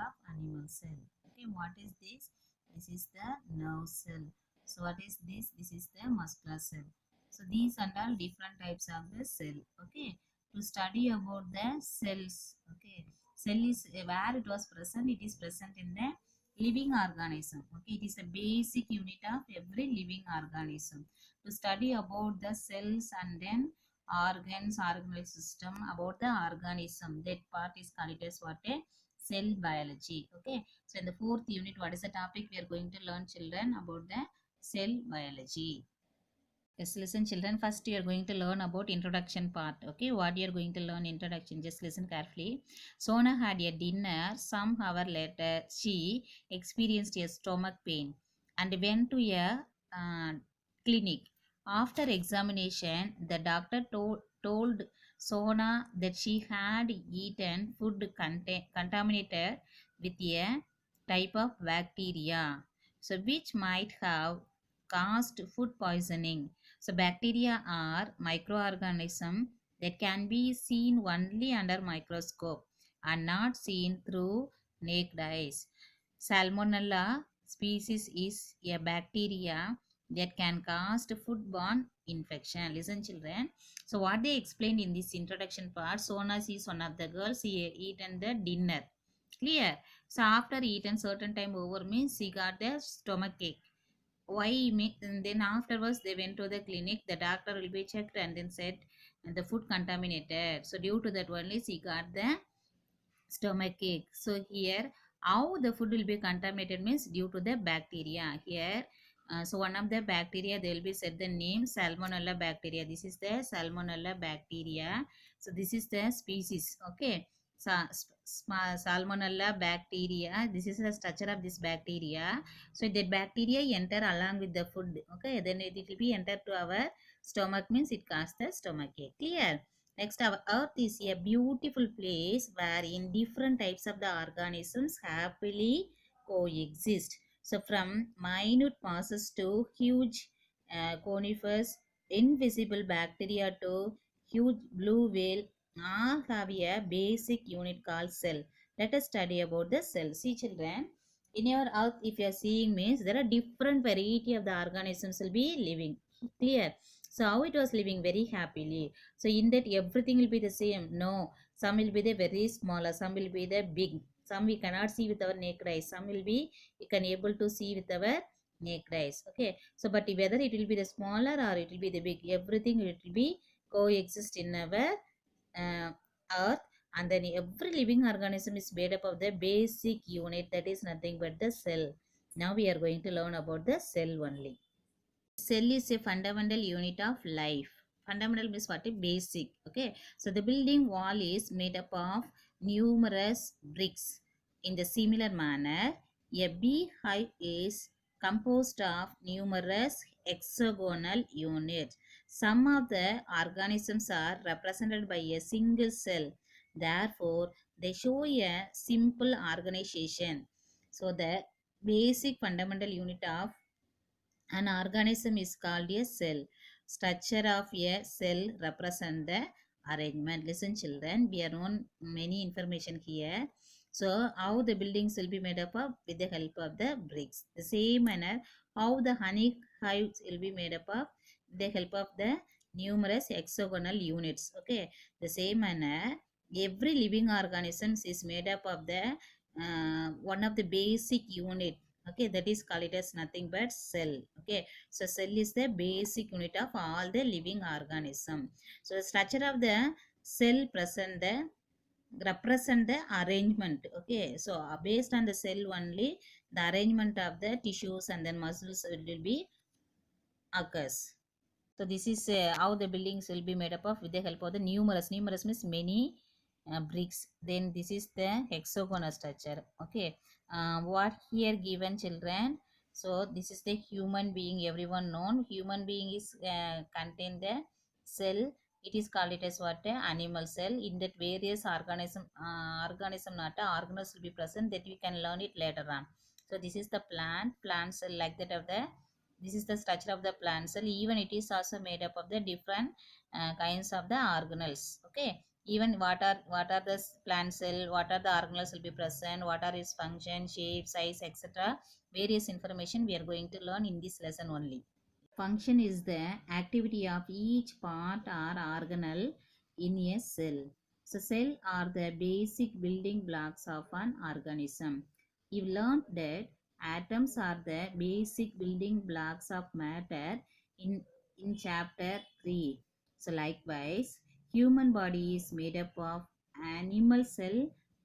of animal cell. Okay, what is this? This is the nerve cell. So what is this? This is the muscular cell. So these are all different types of the cell. Okay, to study about the cells. Okay, cell is where it was present. It is present in the living organism. Okay, it is a basic unit of every living organism. To study about the cells and then organs, organelle system, about the organism, that part is called as what? A cell biology. Okay, so in the fourth unit, what is the topic we are going to learn, children? About the cell biology. Yes, listen, children. First, you are going to learn about introduction part. Okay, what you are going to learn introduction? Just listen carefully. Sona had a dinner. Some hour later, she experienced a stomach pain and went to a uh, clinic. After examination, the doctor told Sona that she had eaten food contaminated with a type of bacteria, so which might have caused food poisoning. So bacteria are microorganisms that can be seen only under microscope and not seen through naked eyes. Salmonella species is a bacteria that can cause foodborne infection. Listen, children. So what they explained in this introduction part, Sona is one of the girls. She eaten the dinner. Clear. So after eaten certain time over means she got the stomach ache. Why and then afterwards they went to the clinic, the doctor will be checked and then said the food contaminated, so due to that only she got the stomach ache. So here how the food will be contaminated means due to the bacteria here. So one of the bacteria, they will be said the name salmonella bacteria. This is the salmonella bacteria. So this is the species. Okay, so salmonella bacteria, this is the structure of this bacteria. So the bacteria enter along with the food. Okay, then it will be enter to our stomach means it causes the stomach ache. Clear? Next, our Earth is a beautiful place wherein different types of the organisms happily coexist. So, from minute masses to huge conifers, invisible bacteria to huge blue whale, all have a basic unit called cell. Let us study about the cell. See, children, in your Earth, if you are seeing means there are different variety of the organisms will be living. Clear? So, how it was living very happily. So in that everything will be the same? No. Some will be the very smaller, some will be the big. Some we cannot see with our naked eyes. Some will be we can able to see with our naked eyes. Okay. So but whether it will be the smaller or it will be the big, everything it will be coexist in our uh, earth. And then every living organism is made up of the basic unit, that is nothing but the cell. Now we are going to learn about the cell only. Cell is a fundamental unit of life. Fundamental means what? A basic. Okay. So the building wall is made up of numerous bricks. In the similar manner, a beehive is composed of numerous hexagonal units. Some of the organisms are represented by a single cell. Therefore, they show a simple organization. So the basic fundamental unit of an organism is called a cell. Structure of a cell represent the arrangement. Listen, children, we are on many information here. So, how the buildings will be made up of with the help of the bricks. The same manner, how the honey hives will be made up of with the help of the numerous hexagonal units. Okay, the same manner, every living organism is made up of the one of the basic unit. Okay, that is called it as nothing but cell. Okay, so cell is the basic unit of all the living organism. So the structure of the cell present the represent the arrangement. Okay, so based on the cell only, the arrangement of the tissues and then muscles will be occurs. So this is how the buildings will be made up of with the help of the numerous means many bricks. Then this is the hexagonal structure. Okay, what here given, children? So this is the human being, everyone known human being is contain the cell. It is called it as what? Animal cell. In that various organism not organelles will be present, that we can learn it later on. So this is the plant cell, like that of the, this is the structure of the plant cell. Even it is also made up of the different kinds of the organelles. Okay, even what are the plant cell, what are the organelles will be present, what are its function, shape, size, etc. Various information we are going to learn in this lesson only. Function is the activity of each part or organelle in a cell. So cell are the basic building blocks of an organism. You learned that atoms are the basic building blocks of matter in, in chapter 3. So likewise, human body is made up of animal cell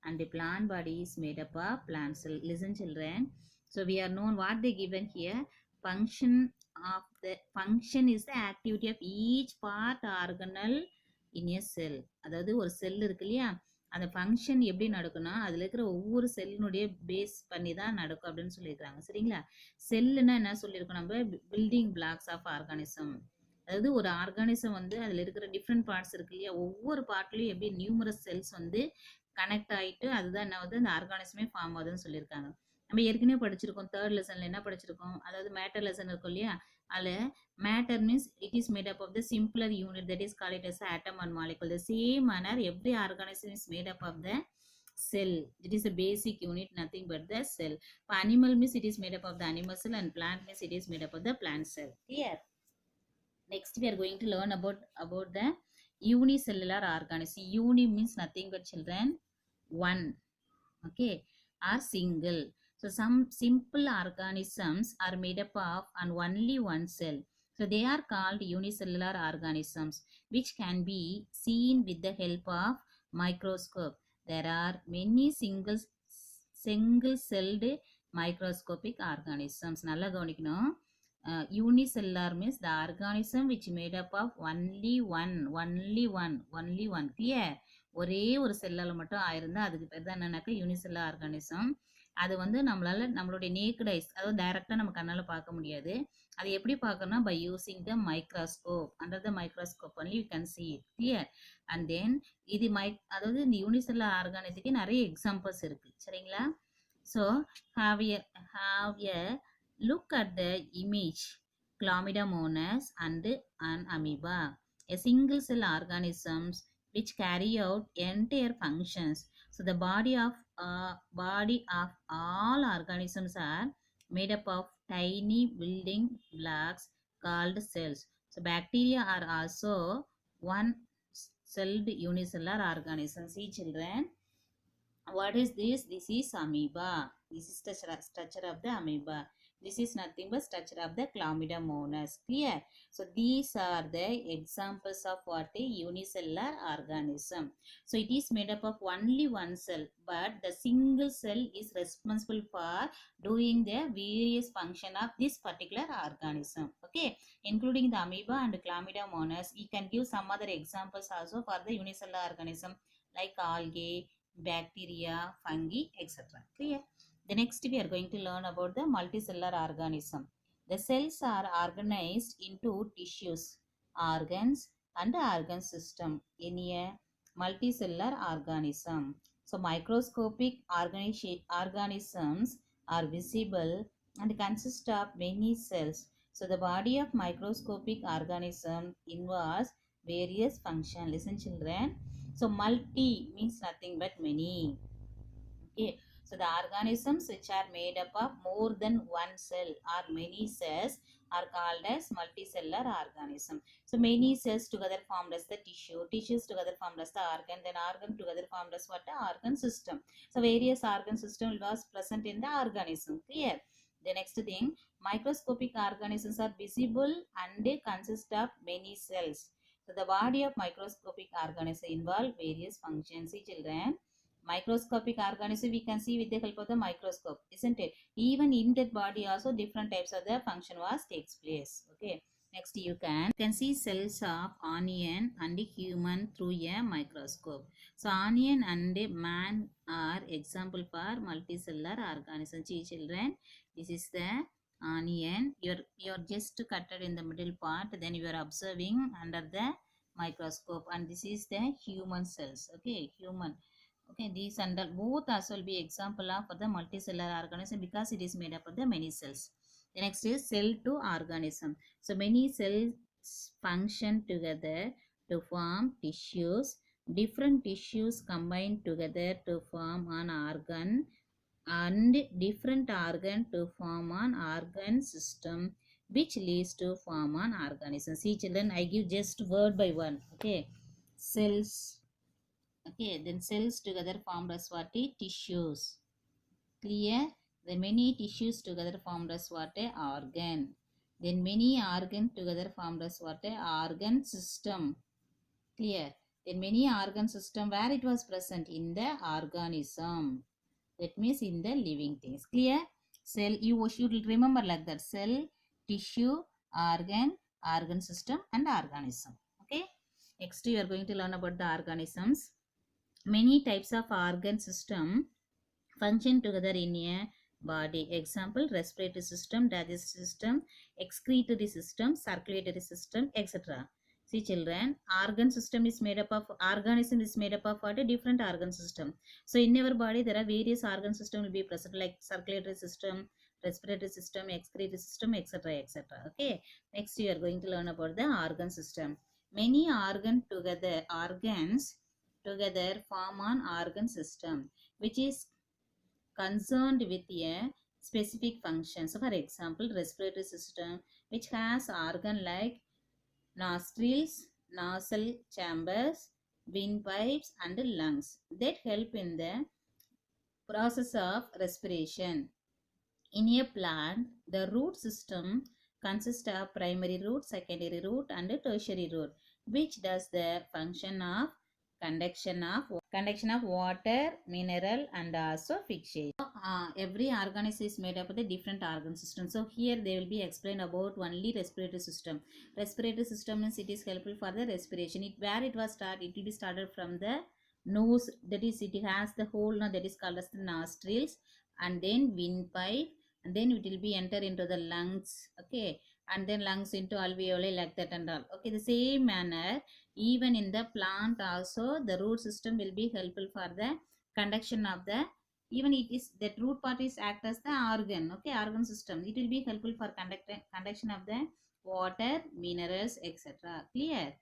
and the plant body is made up of plant cell. Listen children. So we are known what they given here. Function is the activity of each part organelle in a cell. அதாவது ஒரு செல் இருக்கு இல்லையா, அந்த function எப்படி நடக்கும்னா அதில் இருக்கிற ஒவ்வொரு செல்லினுடைய பேஸ் பண்ணி தான் நடக்கும் அப்படின்னு சொல்லியிருக்காங்க. சரிங்களா? செல்லுன்னா என்ன சொல்லியிருக்கோம் நம்ம, பில்டிங் பிளாக்ஸ் ஆஃப் ஆர்கானிசம். அதாவது ஒரு ஆர்கானிசம் வந்து அதில் இருக்கிற டிஃப்ரெண்ட் பார்ட்ஸ் இருக்கு இல்லையா, ஒவ்வொரு பார்ட்லையும் எப்படி நியூமரஸ் செல்ஸ் வந்து கனெக்ட் ஆகிட்டு அதுதான் என்ன வந்து அந்த ஆர்கானிசமே ஃபார்ம் ஆகுதுன்னு சொல்லியிருக்காங்க. நம்ம ஏற்கனவே படிச்சிருக்கோம், தேர்ட் லெசனில் என்ன படிச்சிருக்கோம், அதாவது மேட்டர் லெசன் இருக்கும் இல்லையா, அதில் matter means it is made up of the simpler unit that is called as atom and molecule. The same manner every organism is made up of the cell. It is a basic unit, nothing but the cell. For animal means it is made up of the animal cell and plant means it is made up of the plant cell. Clear? Next we are going to learn about the unicellular organism. Uni means nothing but children one, okay, or single. So some simple organisms are made up of and only one cell. So they are called unicellular organisms which can be seen with the help of microscope. There are many single celled microscopic organisms. நல்லா கவனிக்கணும். Unicellular means the organism which made up of only one. Clear? ஒரே ஒரு செல்லால் மட்டும் ஆயிருந்தா அதுக்கு பேர் தான் என்னன்னாக்கா யூனிசெல்லர் ஆர்கானிசம். அது வந்து நம்மளுடைய நேக்கட் ஐஸ், அதாவது டைரக்டா நம்ம கண்ணால பார்க்க முடியாது. அது எப்படி பார்க்கணும்னா by using the microscope. Under the microscope only you can see it. Clear? And then இது அதாவது இந்த யூனிசெல்லர் ஆர்கானிசத்துக்கு நிறைய எக்ஸாம்பிள்ஸ் இருக்கு. சரிங்களா? So have a look at the image. Chlamydomonas and an amoeba, a single cell organisms which carry out entire functions. So the body of all organisms are made up of tiny building blocks called cells. So bacteria are also one celled unicellular organisms. See children, what is this? This is amoeba. This is the structure of the amoeba. This is nothing but structure of the Chlamydomonas. Clear? So these are the examples of what a unicellular organism. So it is made up of only one cell, but the single cell is responsible for doing the various function of this particular organism. Okay, including the amoeba and Chlamydomonas. You can give some other examples also for the unicellular organism like algae, bacteria, fungi, etc. Clear? The next we are going to learn about the multicellular organism. The cells are organized into tissues, organs and organ system in a multicellular organism. So microscopic organisms are visible and consist of many cells. So the body of microscopic organism involves various functions. Listen children. So multi means nothing but many. Okay. So the organisms which are made up of more than one cell or many cells are called as multicellular organism. So many cells together formed as the tissues together formed as the organ, then organ together formed as what? The organ system. So various organ system was present in the organism. Clear? The next thing, microscopic organisms are visible and they consist of many cells. So the body of microscopic organisms involve various functions. See children, microscopic organism we can see with the help of the microscope, isn't it? Even in that body also different types of the function was takes place. Okay, next you can see cells of onion and human through a microscope. So onion and man are example for multicellular organism. See children, this is the onion. You're just cutted in the middle part, then you are observing under the microscope, and this is the human cells. Okay, human. Okay, these and both also will be example of for the multicellular organism because it is made up of the many cells. The next is cell to organism. So many cells function together to form tissues different tissues combine together to form an organ and different organ to form an organ system which leads to form an organism. See children, I give just word by one. Okay, cells. Okay, then cells together formed as what? Tissues. Clear? The many tissues together formed as what? Organ. Then many organ together formed as what? Organ system. Clear? Then many organ system where it was present in the organism. That means in the living things. Clear? Cell, you should remember like that. Cell, tissue, organ system and organism. Okay? Next you are going to learn about the organisms. Many types of organ system function together in a body. Example, respiratory system, digestive system, excretory system, circulatory system, etc. See children, organ system is made up of, organism is made up of what? A different organ system. So in our body there are various organ system will be present like circulatory system, respiratory system, excretory system, etc. etc. Okay. Next you are going to learn about the organ system. Many organs together form an organ system which is concerned with a specific function. So, for example, respiratory system which has organ like nostrils, nasal chambers, windpipes, and lungs that help in the process of respiration. In a plant, the root system consists of primary root, secondary root, and tertiary root, which does the function of conduction of water, mineral, and also fixation. Every organism is made up of the different organ system. So here they will be explained about only respiratory system. Respiratory system means it is helpful for the respiration. Where it was started, it will be started from the nose. That is, it has the hole now that is called as the nostrils, and then windpipe, and then it will be enter into the lungs. Okay, and then lungs into alveoli like that and all. Okay, the same manner even in the plant also the root system will be helpful for the conduction of the, even it is that root part is act as the organ. Okay, organ system, it will be helpful for conduction of the water, minerals, etc. Clear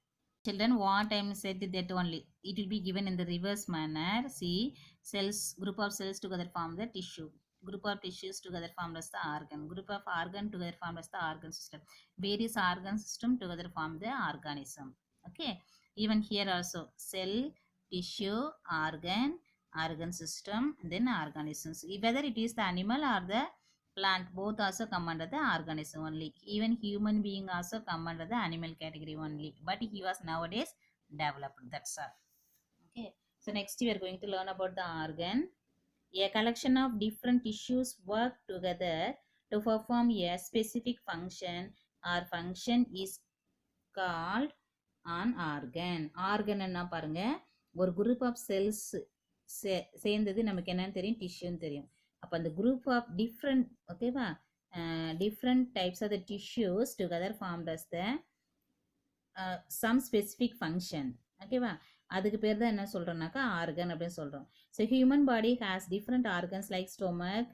children? What I am said that only it will be given in the reverse manner. See, cells, group of cells together form the tissue, group of tissues together formed as the organ, group of organ together formed as the organ system, various organ system together form the organism. Okay, even here also cell, tissue, organ system, then organisms. Whether it is the animal or the plant, both also come under the organism only. Even human being also come under the animal category only, but he was nowadays developed. That's all. Okay, so next we are going to learn about the organ. A collection of different tissues work together to perform a specific function or function is called an organ. Organ என்ன பாருங்க, ஒரு group of cells சேர்ந்தது நமக்கு என்னன்னு தெரியும், டிஷ்யூன்னு தெரியும். அப்போ அந்த குரூப் ஆஃப் டிஃப்ரெண்ட், ஓகேவா, different types of the tissues together formed as the some specific function. ஓகேவா, அதுக்கு பேர் தான் என்ன சொல்கிறோம்னாக்கா ஆர்கன் அப்படின்னு சொல்கிறோம். So human body has different organs like stomach,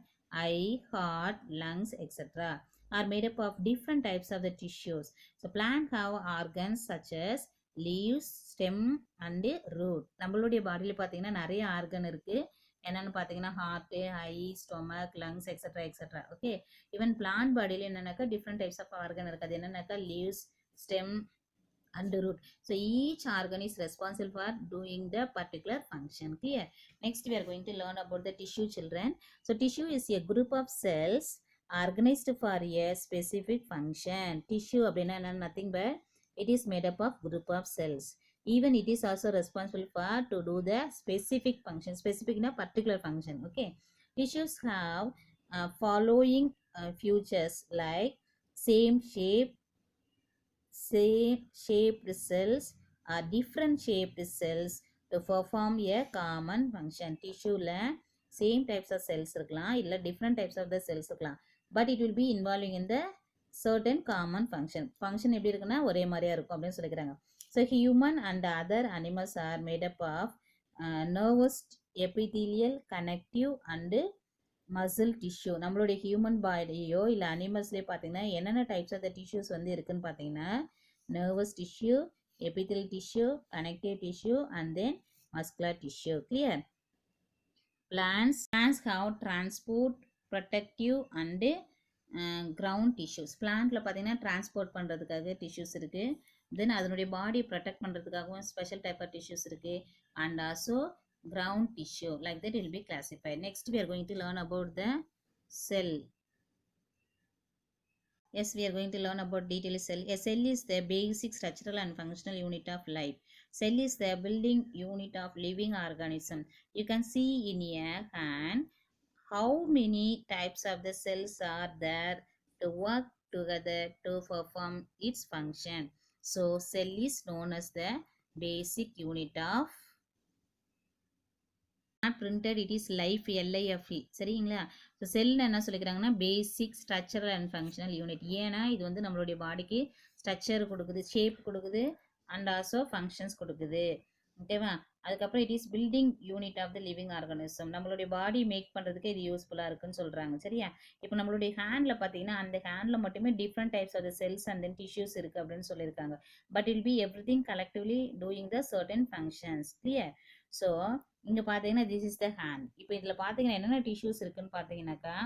eye, heart, lungs, etcetera are made up of different types of the tissues. So plant have organs such as leaves, stem and root. நம்மளுடைய பாடியில பார்த்தீங்கன்னா நிறைய organ இருக்கு. என்னன்னு பார்த்தீங்கன்னா heart, eye, stomach, lungs, etcetera etcetera. Okay, even plant பாடியில என்னன்னாக்கா different types of organ இருக்கு. அது என்னன்னாக்கா leaves, stem and root. So each organ is responsible for doing the particular function. Clear? Next we are going to learn about the tissue children. So tissue is a group of cells organized for a specific function. Tissue அப்படின்னா nothing but it is made up of group of cells. Even it is also responsible for to do the specific function. Specific na particular function. Okay, tissues have following features like same shaped cells or different shaped cells to perform a common function. Tissueல same types of cells இருக்கலாம், இல்லை different types of the cells இருக்கலாம், but it will be involving in the certain common function. Function எப்படி இருக்குன்னா ஒரே மாதிரியா இருக்கும் அப்படின்னு சொல்லிக்கிறாங்க. So human and other animals are made up of nervous, epithelial, connective and muscle tissue. நம்மளுடைய human பாடியோ இல்லை அனிமல்ஸ்லேயே பார்த்தீங்கன்னா என்னென்ன டைப்ஸ் ஆஃப் த டிஷ்யூஸ் வந்து இருக்குன்னு பார்த்தீங்கன்னா nervous tissue, epithelial tissue, connective tissue and then muscular tissue. Clear? Plants have transport, protective and ground tissues. பிளான்ட்ல பார்த்தீங்கன்னா transport பண்ணுறதுக்காக டிஷ்யூஸ் இருக்குது. தென் அதனுடைய பாடி ப்ரொடெக்ட் பண்ணுறதுக்காகவும் ஸ்பெஷல் டைப் ஆஃப் டிஷ்யூஸ் இருக்குது. And also ground tissue, like that will be classified. Next we are going to learn about the cell. Yes, we are going to learn about detailed cell. A cell is the basic structural and functional unit of life. Cell is the building unit of living organism. You can see in a hand how many types of the cells are there to work together to perform its function. So cell is known as the basic unit of, not printed, it is life, LIFE. சரிங்களா? So cell என்ன சொல்லிக்கிறாங்கன்னா basic structural and functional unit. ஏன்னா இது வந்து நம்மளுடைய பாடிக்கு structure கொடுக்குது, shape கொடுக்குது அண்ட் ஆல்சோ ஃபங்க்ஷன்ஸ் கொடுக்குது. ஓகேவா? அதுக்கப்புறம் it is building unit of the living organism. நம்மளுடைய பாடி மேக் பண்ணுறதுக்கு இது யூஸ்ஃபுல்லாக இருக்குன்னு சொல்கிறாங்க. சரியா? இப்போ நம்மளுடைய ஹேண்டில் பார்த்தீங்கன்னா அந்த ஹேண்டில் மட்டுமே different types of the cells and then tissues இருக்குது அப்படின்னு சொல்லியிருக்காங்க. But will be everything collectively doing the certain functions. Clear? So இங்கே பார்த்தீங்கன்னா திஸ் இஸ் த ஹேண்ட். இப்போ இதில் பார்த்தீங்கன்னா என்னென்ன டிஷ்யூஸ் இருக்குன்னு பார்த்தீங்கன்னாக்கா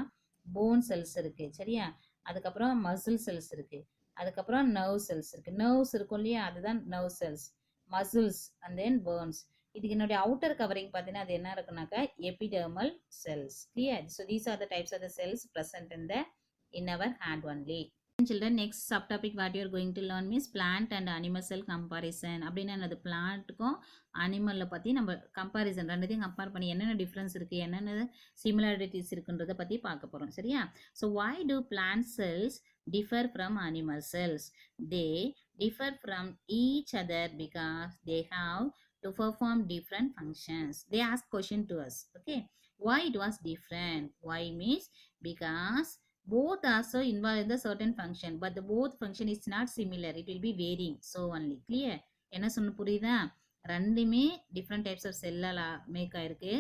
போன் செல்ஸ் இருக்குது. சரியா? அதுக்கப்புறம் மசில் செல்ஸ் இருக்குது. அதுக்கப்புறம் நர்வ் செல்ஸ் இருக்குது. நர்வ்ஸ் இருக்கும் இல்லையா, அதுதான் nerve cells. Muscles and then bones. இதுக்கு என்னுடைய அவுட்டர் கவரிங் பார்த்தீங்கன்னா அது என்ன இருக்குனாக்கா epidermal cells. Clear? So these are the types of the cells present in our hand only. Children, next subtopic what you are going to learn means plant and animal cell comparison. அப்படின்னா என்னது, பிளான்ட்டுக்கும் அனிமலில் பற்றி நம்ம comparison ரெண்டுத்தையும் compare பண்ணி என்னென்ன difference இருக்குது, என்னென்ன similarities இருக்குன்றதை பற்றி பார்க்க போகிறோம். சரியா? So why do plant cells differ from animal cells? They differ from each other because they have to perform different functions. They ask question to us. Okay, why it was different? Why means because both also involved in the certain function, but the both function is not similar, it will be varying. So only. Clear? என்ன சொன்ன புரியுதா? ரெண்டுமே different types of செல்லால் make ஆயிருக்கு.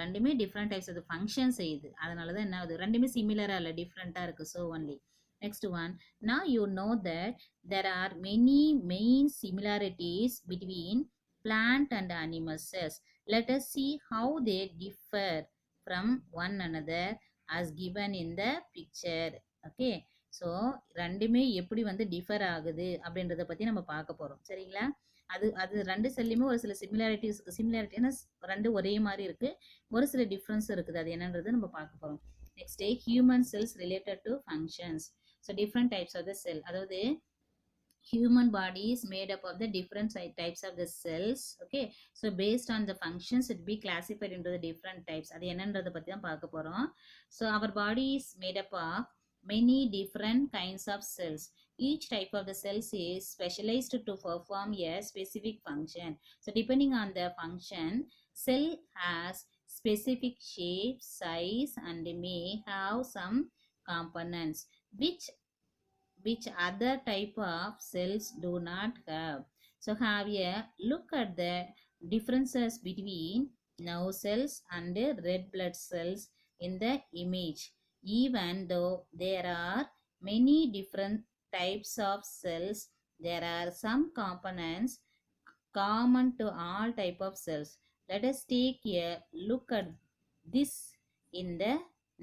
ரெண்டுமே different types of function செய்யுது. அதனால தான் என்ன ஆகுது, ரெண்டுமே சிமிலராக இல்லை, டிஃப்ரெண்ட்டாக இருக்குது. So only. Next one, now you know that there are many main similarities between plant and animal cells. Let us see how they differ from one another as given in the picture. Okay, so ரெண்டுமே எப்படி வந்து differ ஆகுது அப்படின்றத பற்றி நம்ம பார்க்க போகிறோம். சரிங்களா? அது ரெண்டு செல்லையுமே ஒரு சில சிமிலாரிட்டிஸ் இருக்குது. சிமிலாரிட்டினா ரெண்டு ஒரே மாதிரி இருக்குது, ஒரு சில டிஃப்ரென்ஸ் இருக்குது. அது என்னன்றது நம்ம பார்க்க போகிறோம். Next, human cells related to functions. So different types of the cell, அதாவது human body is made up of the different types of the cells. Okay, so based on the functions it be classified into the different types. அது என்னன்றதை பற்றி தான் பார்க்க போகிறோம். So our body is made up of many different kinds of cells. Each type of the cells is specialized to perform a specific function. So depending on the function, cell has specific shape, size and may have some components which other type of cells do not have. So have a look at the differences between nerve cells and red blood cells in the image. Even though there are many different types of cells, there are some components common to all type of cells. Let us take a look at this in the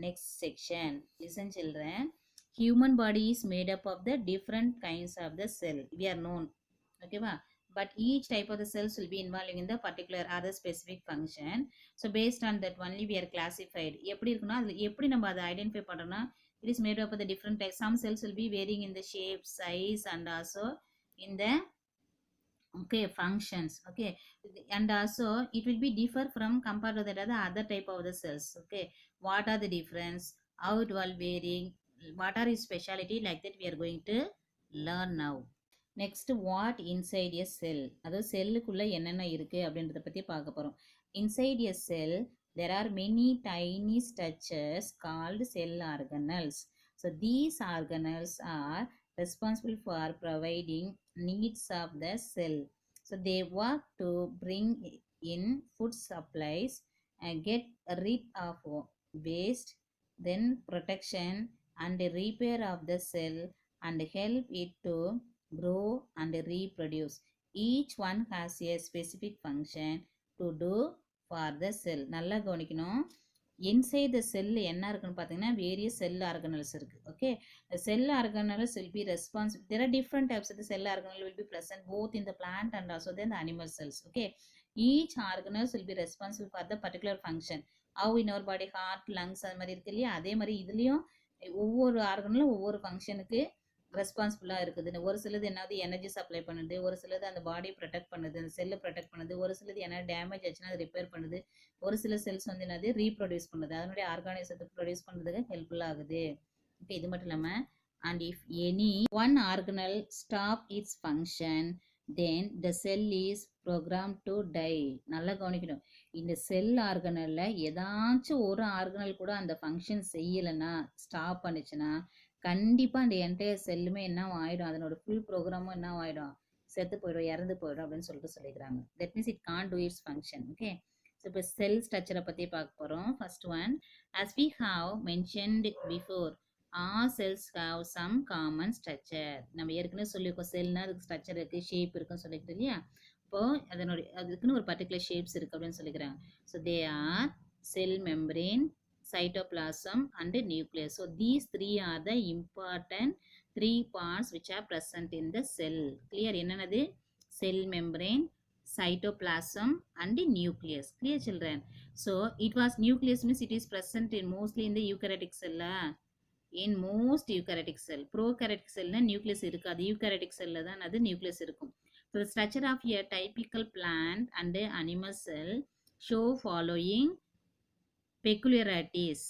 next section. Listen children. Human body is made up of the different kinds of the cell. We are known. Okay, but each type of the cells will be involving in the particular other specific function. So based on that only we are classified. எப்படி இருக்குன்னா அது எப்படி நம்ம அதை identify பண்ணுறோம்னா, it is made up of the different types. Some cells will be varying in the shape, size and also in the functions. Okay, and also it will be differ from compared to that other type of the cells. Okay, what are the difference, how it will varying, what are its speciality, like that we are going to learn now. Next, what inside a cell, அதாவது செல்லுக்குள்ள என்னென்ன இருக்கு அப்படின்றத பத்தி பார்க்க போறோம். Inside a cell there are many tiny structures called cell organelles. So these organelles are responsible for providing needs of the cell. So they work to bring in food supplies and get rid of waste, then protection and repair of the cell and help it to grow and reproduce. Each one has a specific function to do for the cell. நல்லா கவனிக்கணும். inside the cell என்ன இருக்குன்னு பார்த்தீங்கன்னா various cell organelles இருக்கு. Okay, the cell organelles will be responsible. There are different types of the cell organelle will be present both in the plant and also then the animal cells. Okay, each organelles will be responsible for the particular function. how in our body heart lungs அது மாதிரி இருக்கு இல்லையா, அதே மாதிரி இதுலயும் ஒவ்வொரு ஆர்கனும் ஒவ்வொரு ஃபங்க்ஷனுக்கு ரெஸ்பான்சிபிளாக இருக்குது. ஒரு சிலது என்னது எனர்ஜி சப்ளை பண்ணுது, ஒரு சிலது அந்த பாடியை ப்ரொடெக்ட் பண்ணுது, அந்த செல்லை ப்ரொடெக்ட் பண்ணுது, ஒரு சிலது என்ன டேமேஜ் ஆச்சுன்னா அது ரிப்பேர் பண்ணுது, ஒரு சில செல்ஸ் வந்து என்னது ரீப்ரொடியூஸ் பண்ணுது, அதனுடைய ஆர்கானிசத்தை ப்ரொடியூஸ் பண்ணுறதுக்கு ஹெல்ப்ஃபுல்லாக ஆகுது. ஓகே, இது மட்டும் இல்லாமல் and if any one organelle stop its function then the cell is programmed to die. நல்லா கவனிக்கணும். இந்த செல் ஆர்கனல்ல ஏதாச்சும் ஒரு ஆர்கனல் கூட அந்த ஃபங்க்ஷன் செய்யலைன்னா ஸ்டாப் பண்ணுச்சுன்னா கண்டிப்பாக அந்த என்டையர் செல்லுமே என்ன ஆகிடும், அதனோட ஃபுல் ப்ரோக்ராமும் என்ன ஆகிடும், செத்து போயிடும், இறந்து போயிடும் அப்படின்னு சொல்லிட்டு சொல்லிக்கிறாங்க. That means it can't do its function. Okay, so இப்போ செல் ஸ்ட்ரக்சரை பற்றி பார்க்க போகிறோம். First one, as we have mentioned before, all cells have some common structure. நம்ம ஏற்கனவே சொல்லியிருக்கோம் செல்னா அதுக்கு ஸ்ட்ரக்சர் இருக்குது, ஷேப் இருக்குன்னு சொல்லிக்கிட்டு இல்லையா. இப்போது அதுக்குன்னு ஒரு பர்டிகுலர் ஷேப்ஸ் இருக்குது அப்படின்னு சொல்லிக்கிறாங்க. So they are sell membrane, cytoplasm and nucleus. So these three are the important three parts which are present in the cell. Clear? என்னது? Cell membrane, cytoplasm and nucleus. Clear children? So it was nucleus means it is present in mostly in the eukaryotic cell. In most eukaryotic cell. Prokaryotic cell na nucleus irukadu. Eukaryotic cell la dhaan adu nucleus irukum. So the structure of a typical plant and animal cell show following பெக்குலியரிட்டிஸ்,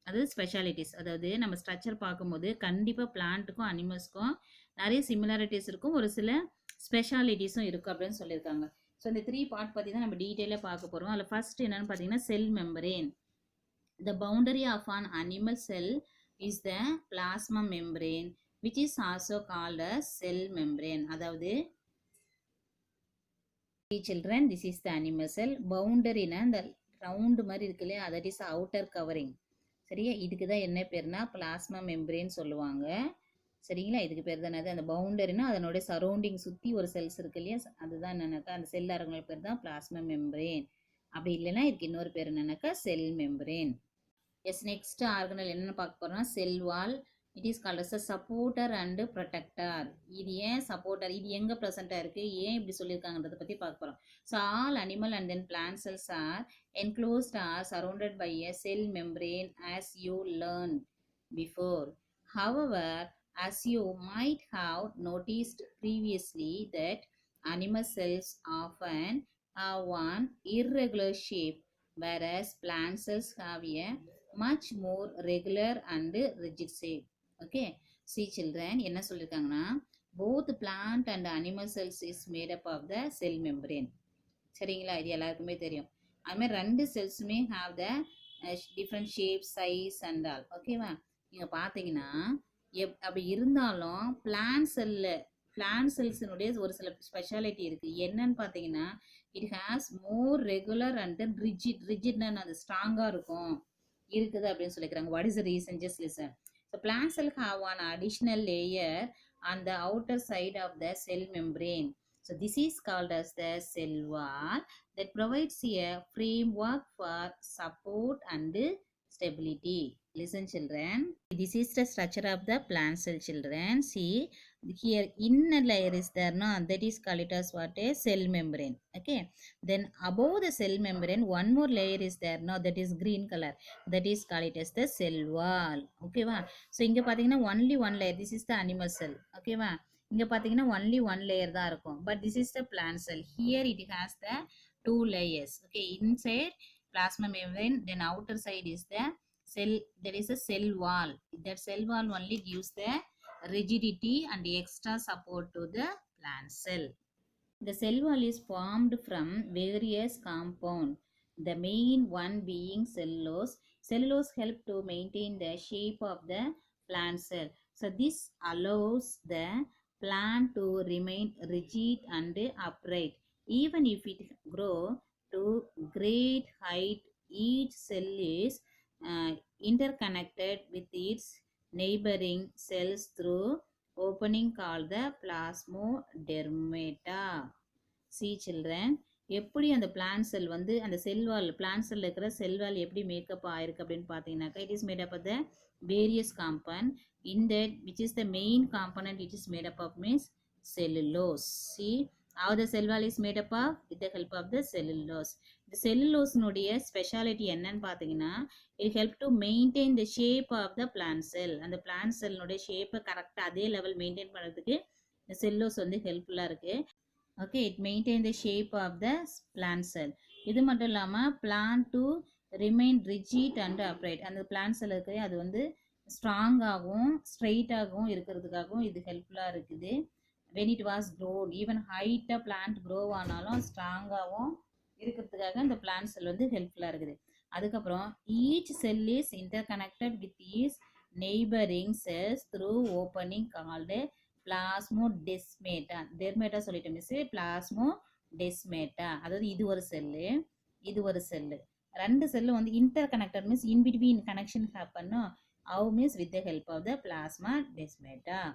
அதாவது specialities. அதாவது நம்ம structure பார்க்கும்போது கண்டிப்பாக பிளான்ட்டுக்கும் அனிமல்ஸ்க்கும் நிறைய similarities இருக்கும், ஒரு சில ஸ்பெஷாலிட்டிஸும் இருக்கும் அப்படின்னு சொல்லியிருக்காங்க. ஸோ இந்த 3 பார்ட் பற்றி தான் நம்ம டீட்டெயிலாக பார்க்க போகிறோம். அதில் ஃபர்ஸ்ட் என்னென்னு பார்த்தீங்கன்னா cell membrane. The boundary of an animal cell is the plasma membrane which is also called as cell membrane. அதாவது children, this is the animal cell. பவுண்டரினா இந்த ரவுண்டு மாதிரி இருக்கு இல்லையா, தட் இஸ் அவுட்டர் கவரிங். சரியா, இதுக்கு தான் என்ன பேர்னா பிளாஸ்மா மெம்பரேன் சொல்லுவாங்க. சரிங்களா, இதுக்கு பேர் தானே அந்த பவுண்டரினா அதனுடைய சரௌண்டிங் சுற்றி ஒரு செல்ஸ் இருக்கு இல்லையா, அதுதான் என்னன்னாக்கா அந்த செல் அரங்கள் பேர் தான் பிளாஸ்மா மெம்பரேன். அப்படி இல்லைன்னா இதுக்கு இன்னொரு பேர் என்னன்னாக்கா cell membrane. Yes, next organelle என்னென்னு பார்க்க போகிறோம்னா cell wall. It is called as a supporter and protector. இது ஏன் சப்போர்ட்டர், இது எங்கே ப்ரெசென்ட்டாக இருக்குது, ஏன் இப்படி சொல்லியிருக்காங்கன்றதை பற்றி பார்க்க போகிறோம். So all animal and then plant cells are enclosed or surrounded by a cell membrane as you learned before. However, as you might have noticed previously that animal cells often have an irregular shape whereas plant cells have a much more regular and rigid shape. Okay, see children, என்ன சொல்லிருக்காங்கன்னா both plant and animal cells is made up of the cell membrane. சரிங்களா, இது எல்லாருக்குமே தெரியும். அதுமாதிரி 2 செல்ஸுமே have the different shape, size and all. ஓகேவா, நீங்கள் பார்த்தீங்கன்னா அப்படி இருந்தாலும் பிளான்ட் செல்ஸினுடைய ஒரு சில ஸ்பெஷாலிட்டி இருக்குது. என்னன்னு பார்த்தீங்கன்னா it has more regular and then ரிஜிட்னா அது ஸ்ட்ராங்காக இருக்குது அப்படின்னு சொல்லிக்கிறாங்க. What is the reason? Just listen. So plant cell have an additional layer on the outer side of the cell membrane. So this is called as the cell wall that provides a framework for support and stability. Listen children, this is the structure of the plant cell children. See here inner layer is there, no, that is called it as what? A cell membrane. Okay, then above the cell membrane one more layer is there, no, that is green color, that is called it as the cell wall. Okay va, so inga pathina only one layer, this is the animal cell. Okay va, இங்கே பார்த்தீங்கன்னா only 1 layer தான் இருக்கும். But this is the plant cell. Here it has the 2 layers. Okay, inside plasma membrane, then outer side is the cell, there is a cell wall. That cell wall only gives the rigidity and extra support to the plant cell. The cell wall is formed from various compounds, the main one being cellulose. Cellulose help to maintain the shape of the plant cell. So this allows the plant to remain rigid and upright. Even if it grow to great height, each cell is interconnected with its neighboring cells through opening called the plasmadermata. See children, எப்படி அந்த plant செல் வந்து அந்த செல் வால் plant செல்ல இருக்கிற செல் வால் எப்படி makeup ஆயிருக்கு அப்படின்னு பார்த்தீங்கன்னாக்கா it is made up of the various compound in that which is the main component it is made up of means cellulose. See how the cell wall is made up of with the help of the cellulose. இந்த செல்லுலோஸ்னுடைய speciality என்னன்னு பார்த்தீங்கன்னா it help to maintain the shape of the plant cell. அந்த plant செல்லுடைய ஷேப்பை கரெக்டாக அதே level maintain பண்ணுறதுக்கு இந்த cellulose வந்து ஹெல்ப்ஃபுல்லாக இருக்குது. Okay, it maintain the shape of the plant cell. இது மட்டும் இல்லாமல் plant to remain rigid and upright. அந்த பிளான்ட் செல் இருக்கு அது வந்து ஸ்ட்ராங்காகவும் ஸ்ட்ரெயிட்டாகவும் இருக்கிறதுக்காகவும் இது ஹெல்ப்ஃபுல்லாக இருக்குது. when it was grown even height plant grow ஆனாலும் ஸ்ட்ராங்காகவும் இருக்கிறதுக்காக இந்த பிளான்ட் செல் வந்து ஹெல்ப்ஃபுல்லாக இருக்குது. அதுக்கப்புறம் each cell is interconnected with its neighboring cells through opening called plasmodesmata. டெர்மேட்டா சொல்லிட்டேன் மிஸ். பிளாஸ்மோடெஸ்மேட்டா அதாவது இது ஒரு செல்லு இது ஒரு செல்லு. ரெண்டு செல்லு வந்து inter connected means in between connection happen. how means with the help of the plasmodesmata.